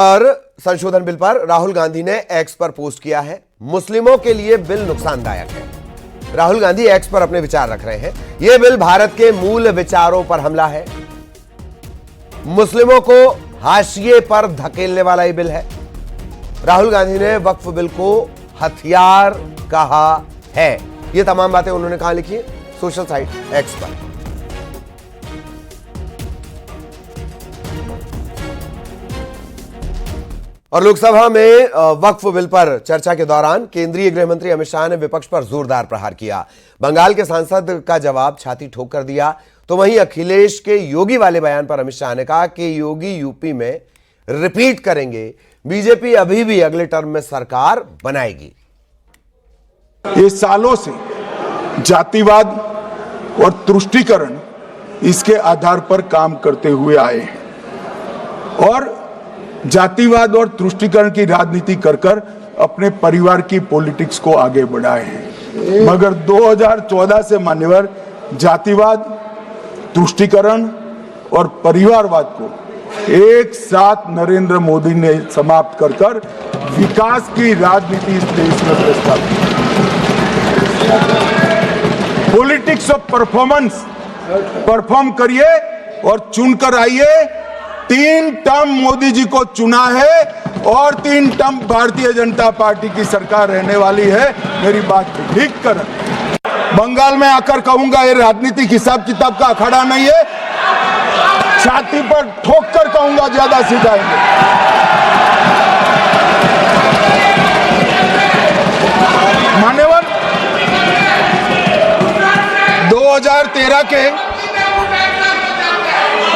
और संशोधन बिल पर राहुल गांधी ने एक्स पर पोस्ट किया है, मुस्लिमों के लिए बिल नुकसानदायक है। राहुल गांधी एक्स पर अपने विचार रख रहे हैं। यह बिल भारत के मूल विचारों पर हमला है, मुस्लिमों को हाशिए पर धकेलने वाला यह बिल है। राहुल गांधी ने वक्फ बिल को हथियार कहा है। ये तमाम बातें उन्होंने कहां लिखी है? सोशल साइट एक्स पर। और लोकसभा में वक्फ बिल पर चर्चा के दौरान केंद्रीय गृह मंत्री अमित शाह ने विपक्ष पर जोरदार प्रहार किया। बंगाल के सांसद का जवाब छाती ठोक कर दिया, तो वहीं अखिलेश के योगी वाले बयान पर अमित शाह ने कहा कि योगी यूपी में रिपीट करेंगे, बीजेपी अभी भी अगले टर्म में सरकार बनाएगी। ये सालों से जातिवाद और तुष्टीकरण इसके आधार पर काम करते हुए आए हैं और जातिवाद और तुष्टीकरण की राजनीति कर अपने परिवार की पॉलिटिक्स को आगे बढ़ाए हैं। मगर 2014 से मान्यवर जातिवाद, तुष्टीकरण और परिवारवाद को एक साथ नरेंद्र मोदी ने समाप्त कर विकास की राजनीति इस देश में प्रस्तावित की। पॉलिटिक्स ऑफ परफॉर्मेंस, परफॉर्म करिए और चुनकर आइए। 3 टर्म मोदी जी को चुना है और 3 टर्म भारतीय जनता पार्टी की सरकार रहने वाली है। मेरी बात ठीक कर। बंगाल में आकर कहूंगा ये राजनीतिक हिसाब किताब का अखाड़ा नहीं है, छाती पर ठोक कर कहूंगा, ज्यादा सिखाएंगे। मान्यवर 2013 के,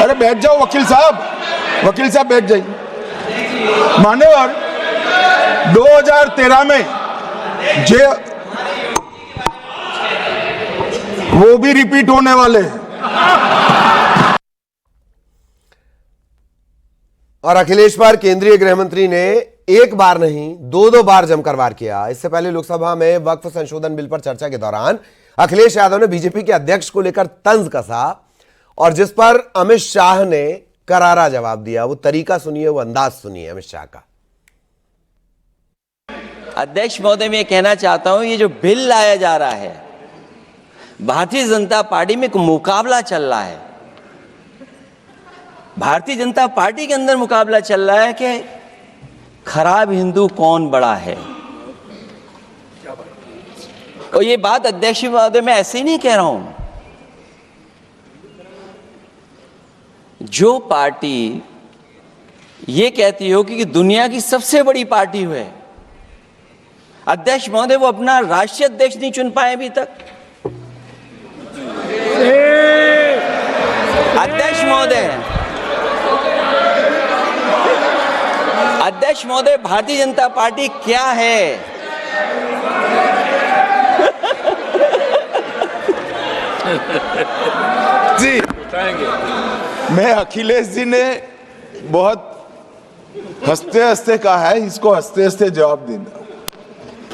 अरे बैठ जाओ वकील साहब बैठ जाइए। मान्यवर 2013 में वो भी रिपीट होने वाले हैं। और अखिलेश पर केंद्रीय गृह मंत्री ने एक बार नहीं 2 बार जमकर वार किया। इससे पहले लोकसभा में वक्फ संशोधन बिल पर चर्चा के दौरान अखिलेश यादव ने बीजेपी के अध्यक्ष को लेकर तंज कसा और जिस पर अमित शाह ने करारा जवाब दिया। वो तरीका सुनिए, वो अंदाज सुनिए अमित शाह का। अध्यक्ष महोदय, मैं कहना चाहता हूं, ये जो बिल लाया जा रहा है, भारतीय जनता पार्टी में एक मुकाबला चल रहा है। भारतीय जनता पार्टी के अंदर मुकाबला चल रहा है कि खराब हिंदू कौन बड़ा है। और ये बात अध्यक्ष महोदय मैं ऐसे ही नहीं कह रहा हूं। जो पार्टी ये कहती हो कि दुनिया की सबसे बड़ी पार्टी है, अध्यक्ष महोदय वो अपना राष्ट्रीय अध्यक्ष नहीं चुन पाए अभी तक। अध्यक्ष महोदय भारतीय जनता पार्टी क्या है? जी, मैं अखिलेश जी ने बहुत हंसते हंसते कहा है, इसको हंसते हंसते जवाब देना।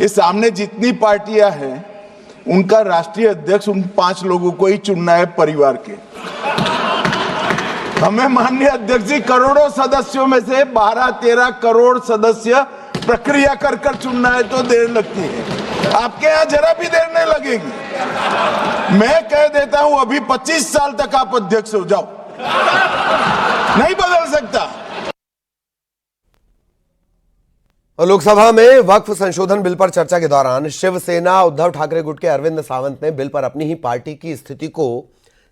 ये सामने जितनी पार्टियां हैं उनका राष्ट्रीय अध्यक्ष उन 5 लोगों को ही चुनना है परिवार के। हमें माननीय अध्यक्ष जी करोड़ों सदस्यों में से 12-13 करोड़ सदस्य प्रक्रिया कर चुनना है तो देर लगती है। आपके यहां जरा भी देर नहीं लगेगी। मैं कह देता हूं अभी 25 साल तक आप अध्यक्ष हो जाओ, नहीं बदल सकता। और लोकसभा में वक्फ संशोधन बिल पर चर्चा के दौरान शिवसेना उद्धव ठाकरे गुट के अरविंद सावंत ने बिल पर अपनी ही पार्टी की स्थिति को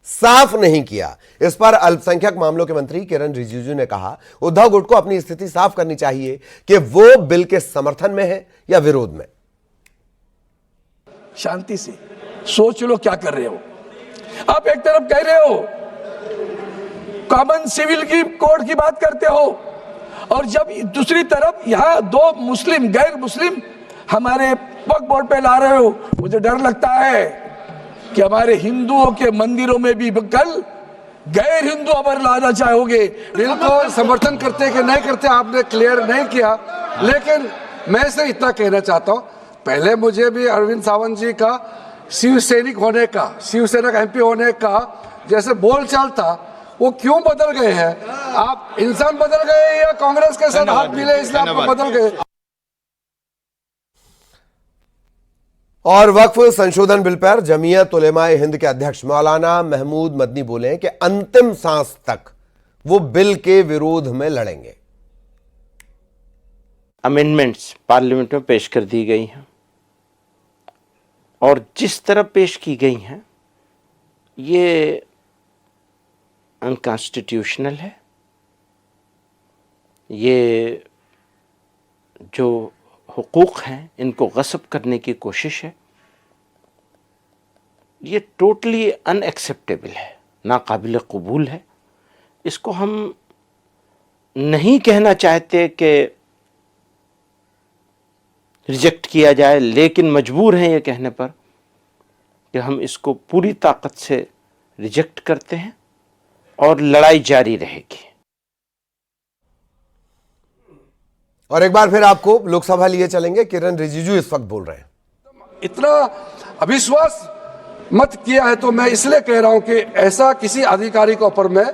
साफ नहीं किया। इस पर अल्पसंख्यक मामलों के मंत्री किरण रिजिजू ने कहा, उद्धव गुट को अपनी स्थिति साफ करनी चाहिए कि वो बिल के समर्थन में है या विरोध में। शांति से सोच लो क्या कर रहे हो। आप एक तरफ कह रहे हो कॉमन सिविल की कोड की बात करते हो और जब दूसरी तरफ यहाँ 2 मुस्लिम गैर मुस्लिम हमारे वक्फ बोर्ड पे ला रहे हो। मुझे डर लगता है कि हमारे हिंदुओं के मंदिरों में भी कल गैर हिंदू अमर लाना चाहोगे। बिल को समर्थन करते कि नहीं करते आपने क्लियर नहीं किया, लेकिन मैं से इतना कहना चाहता हूं, पहले मुझे भी अरविंद सावंत जी का शिव सैनिक होने का, शिवसेना का MP होने का जैसे बोलचाल था वो क्यों बदल गए हैं? आप इंसान बदल गए या कांग्रेस के साथ हाथ मिले इसलिए आप बदल गए? और वक्फ संशोधन बिल पर जमीयत उलेमाए हिंद के अध्यक्ष मौलाना महमूद मदनी बोले कि अंतिम सांस तक वो बिल के विरोध में लड़ेंगे। अमेंडमेंट्स पार्लियामेंट में पेश कर दी गई हैं और जिस तरह पेश की गई हैं ये अनकॉन्स्टिट्यूशनल है। ये जो हुकूक हैं इनको गस्ब करने की कोशिश है। ये टोटली अनएक्सेप्टेबल है, नाकाबिल कबूल है। इसको हम नहीं कहना चाहते कि रिजेक्ट किया जाए, लेकिन मजबूर हैं ये कहने पर कि हम इसको पूरी ताकत से रिजेक्ट करते हैं और लड़ाई जारी रहेगी। और एक बार फिर आपको लोकसभा लिए चलेंगे। किरण रिजिजू इस वक्त बोल रहे हैं। इतना अविश्वास मत किया है तो मैं इसलिए कह रहा हूं कि ऐसा किसी अधिकारी के ऊपर में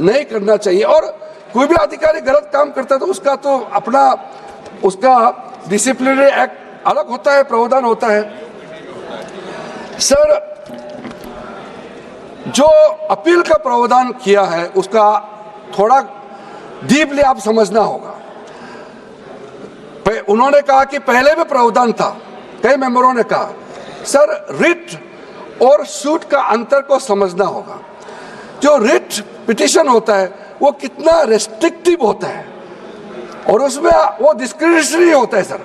नहीं करना चाहिए। और कोई भी अधिकारी गलत काम करता है तो उसका तो अपना उसका डिसिप्लिनरी एक्ट अलग होता है, प्रावधान होता है। सर, जो अपील का प्रावधान किया है उसका थोड़ा डीपली आप समझना होगा। उन्होंने कहा कि पहले भी प्रावधान था, कई मेंबरों ने कहा। सर, रिट और सूट का अंतर को समझना होगा। जो रिट पिटीशन होता है वो कितना रेस्ट्रिक्टिव होता है और उसमें वो डिस्क्रिशनरी होता है। सर,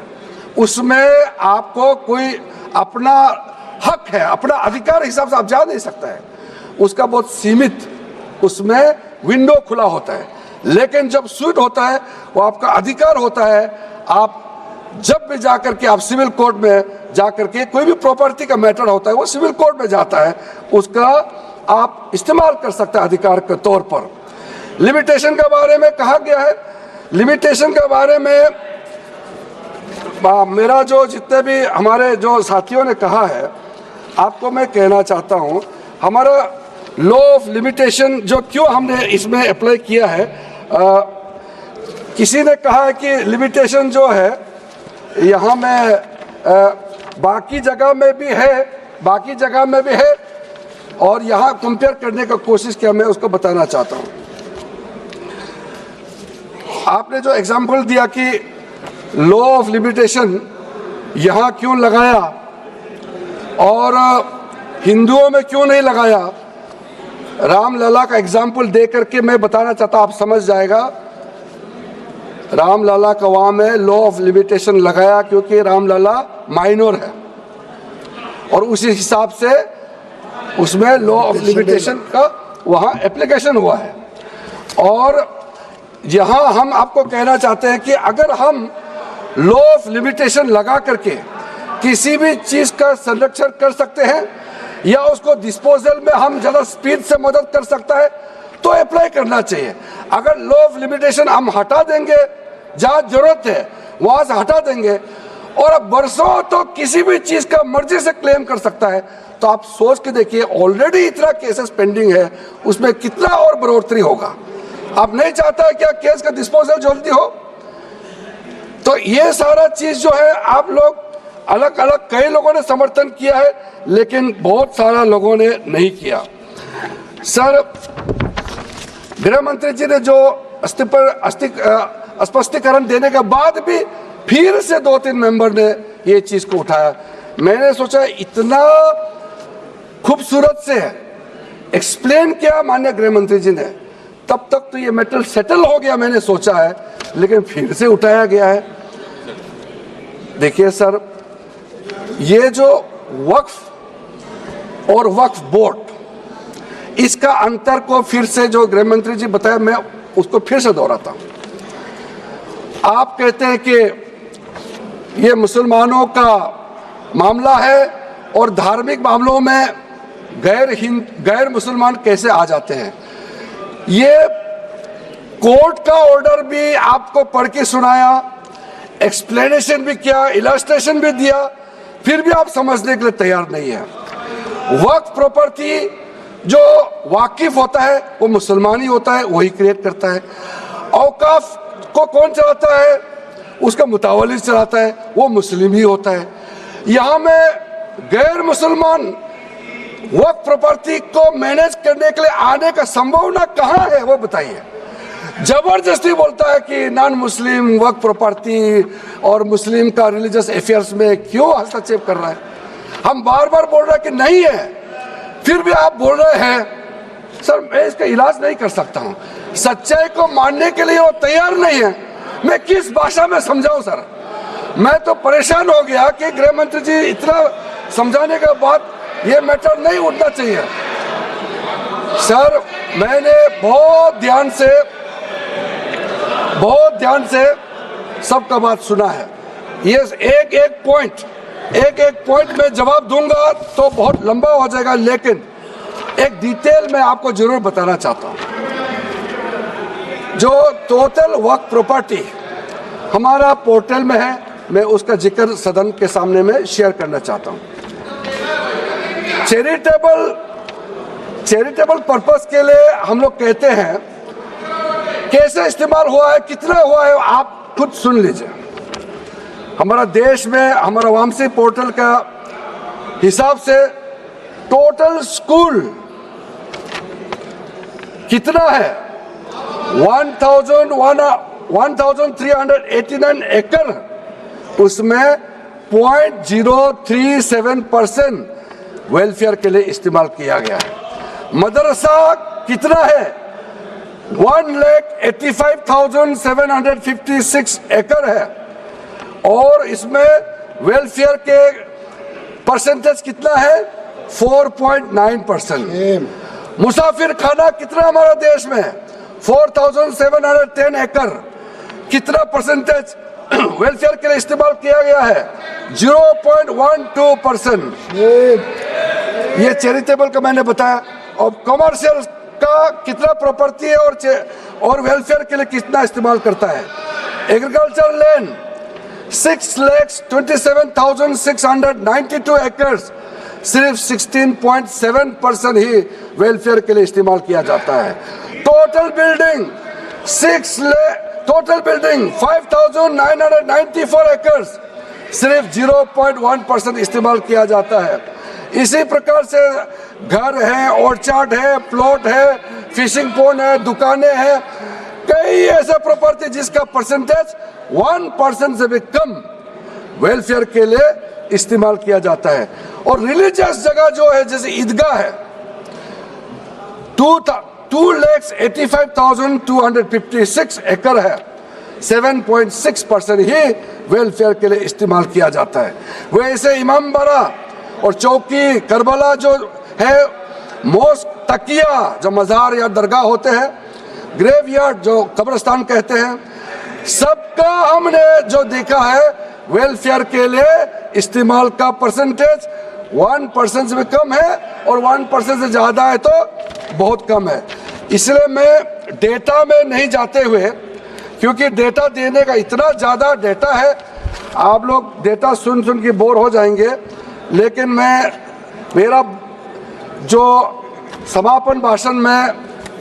उसमें आपको कोई अपना हक है, अपना अधिकार हिसाब से आप जा नहीं सकता है। उसका बहुत सीमित उसमें विंडो खुला होता है। लेकिन जब सूट होता है वो आपका अधिकार होता है। आप जब भी जाकर के आप सिविल कोर्ट में जाकर के कोई भी प्रॉपर्टी का मैटर होता है वो सिविल कोर्ट में जाता है, उसका आप इस्तेमाल कर सकते हैं अधिकार के तौर पर। लिमिटेशन के बारे में कहा गया है। लिमिटेशन के बारे में मेरा जो जितने भी हमारे जो साथियों ने कहा है आपको मैं कहना चाहता हूं, हमारा लॉ ऑफ लिमिटेशन जो क्यों हमने इसमें अप्लाई किया है, किसी ने कहा है कि लिमिटेशन जो है यहाँ में बाकी जगह में भी है और यहाँ कंपेयर करने का कोशिश किया। मैं उसको बताना चाहता हूँ। आपने जो एग्जाम्पल दिया कि लॉ ऑफ लिमिटेशन यहाँ क्यों लगाया और हिंदुओं में क्यों नहीं लगाया, रामलला का एग्जाम्पल दे करके मैं बताना चाहता हूँ, आप समझ जाएगा। रामलला का वहाँ में लॉ ऑफ लिमिटेशन लगाया क्योंकि रामलला माइनर है और उसी हिसाब से उसमें लॉ ऑफ लिमिटेशन का वहाँ एप्लीकेशन हुआ है। और यहाँ हम आपको कहना चाहते हैं कि अगर हम लॉ ऑफ लिमिटेशन लगा करके किसी भी चीज का संरक्षण कर सकते हैं या उसको डिस्पोजल में हम ज़्यादा स्पीड से मदद कर सकता है तो अप्लाई करना चाहिए। अगर लॉ ऑफ लिमिटेशन हम हटा देंगे, जहाँ जरूरत है वहां से हटा देंगे और अब बरसों तो किसी भी चीज का मर्जी से क्लेम कर सकता है, तो आप सोच के देखिए ऑलरेडी इतना केसेस पेंडिंग है, उसमें कितना और बढ़ोतरी होगा। आप नहीं चाहता है क्या केस का डिस्पोजल जल्दी हो? तो ये सारा चीज जो है आप लोग अलग अलग कई लोगों ने समर्थन किया है लेकिन बहुत सारा लोगों ने नहीं किया। सर, गृह मंत्री जी ने जो स्पष्टीकरण देने के बाद भी फिर से 2-3 मेंबर ने ये चीज को उठाया। मैंने सोचा इतना खूबसूरत से एक्सप्लेन किया माननीय गृह मंत्री जी ने, तब तक तो ये मैटर सेटल हो गया मैंने सोचा है, लेकिन फिर से उठाया गया है। देखिए सर, ये जो वक्फ और वक्फ बोर्ड, इसका अंतर को फिर से जो गृह मंत्री जी बताया मैं उसको फिर से दोहराता हूं। आप कहते हैं कि ये मुसलमानों का मामला है और धार्मिक मामलों में गैर मुसलमान कैसे आ जाते हैं। ये कोर्ट का ऑर्डर भी आपको पढ़ के सुनाया, एक्सप्लेनेशन भी किया, इलस्ट्रेशन भी दिया, फिर भी आप समझने के लिए तैयार नहीं है। वक्फ प्रॉपर्टी जो वाकिफ होता है वो मुसलमान ही होता है, वही क्रिएट करता है। औकाफ को कौन चलाता है? उसका मुतावली चलाता है, वो मुस्लिम ही होता है। यहाँ में गैर मुसलमान वक्फ प्रॉपर्टी को मैनेज करने के लिए आने का संभावना कहाँ है, वो बताइए। जबरदस्ती बोलता है कि नॉन मुस्लिम वक्फ प्रॉपर्टी और मुस्लिम का रिलीजियस अफेयर्स में क्यों हस्तक्षेप कर रहा है। हम बार बार बोल रहे हैं कि नहीं है, फिर भी आप बोल रहे हैं। सर, मैं इसका इलाज नहीं कर सकता हूँ। सच्चाई को मानने के लिए वो तैयार नहीं है। मैं किस भाषा में समझाऊं सर? मैं तो परेशान हो गया कि गृह मंत्री जी इतना समझाने के बाद ये मैटर नहीं उठना चाहिए। सर, मैंने बहुत ध्यान से सबका बात सुना है। ये एक एक पॉइंट में जवाब दूंगा तो बहुत लंबा हो जाएगा, लेकिन एक डिटेल मैं आपको जरूर बताना चाहता हूं। जो टोटल वक्फ प्रॉपर्टी हमारा पोर्टल में है, मैं उसका जिक्र सदन के सामने में शेयर करना चाहता हूं। चैरिटेबल पर्पस के लिए हम लोग कहते हैं, कैसे इस्तेमाल हुआ है, कितना हुआ है, आप खुद सुन लीजिए। हमारा देश में हमारा वामसी पोर्टल का हिसाब से टोटल स्कूल कितना है? 1389 एकड़, उसमें 0.037% वेलफेयर के लिए इस्तेमाल किया गया है। मदरसा कितना है? 1,85,756 एकड़ है, और इसमें वेलफेयर के परसेंटेज कितना है? 4.9%। मुसाफिर खाना कितना हमारा देश में? 4,710 एकड़, कितना परसेंटेज वेलफेयर के लिए इस्तेमाल किया गया है? 0.12%। ये चैरिटेबल का मैंने बताया। और कमर्शियल का कितना प्रॉपर्टी है और वेलफेयर के लिए कितना इस्तेमाल करता है? एग्रीकल्चर लैंड 6,27,692 एकड़, सिर्फ 16.7% ही वेलफेयर के लिए इस्तेमाल किया जाता है। टोटल बिल्डिंग 5,994 एकड़, सिर्फ 0.1% इस्तेमाल किया जाता है। इसी प्रकार से घर है, ऑर्चार्ड है, प्लॉट है, फिशिंग पॉन्ड है, दुकानें हैं, कई ऐसे प्रॉपर्टी जिसका परसेंटेज 1% से भी कम वेलफेयर के लिए इस्तेमाल किया जाता है। और रिलीजियस जगह जो है, जैसे ईदगाह है, 2,85,256 एकड़ है, 7.6% ही वेलफेयर के लिए इस्तेमाल किया जाता है। वैसे इमाम बाड़ा और चौकी करबला जो है, मोस्क, तकिया जो मज़ार या दरगाह होते हैं, ग्रेवयार्ड जो कब्रिस्तान कहते हैं, सबका हमने जो देखा है वेलफेयर के लिए इस्तेमाल का परसेंटेज 1% से भी कम है, और 1% से ज़्यादा है तो बहुत कम है। इसलिए मैं डेटा में नहीं जाते हुए, क्योंकि डेटा देने का इतना ज़्यादा डेटा है, आप लोग डेटा सुन के बोर हो जाएंगे। लेकिन मेरा जो समापन भाषण में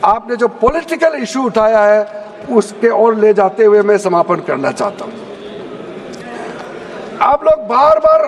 आपने जो पॉलिटिकल इशू उठाया है, उसके ओर ले जाते हुए मैं समापन करना चाहता हूँ। आप लोग बार बार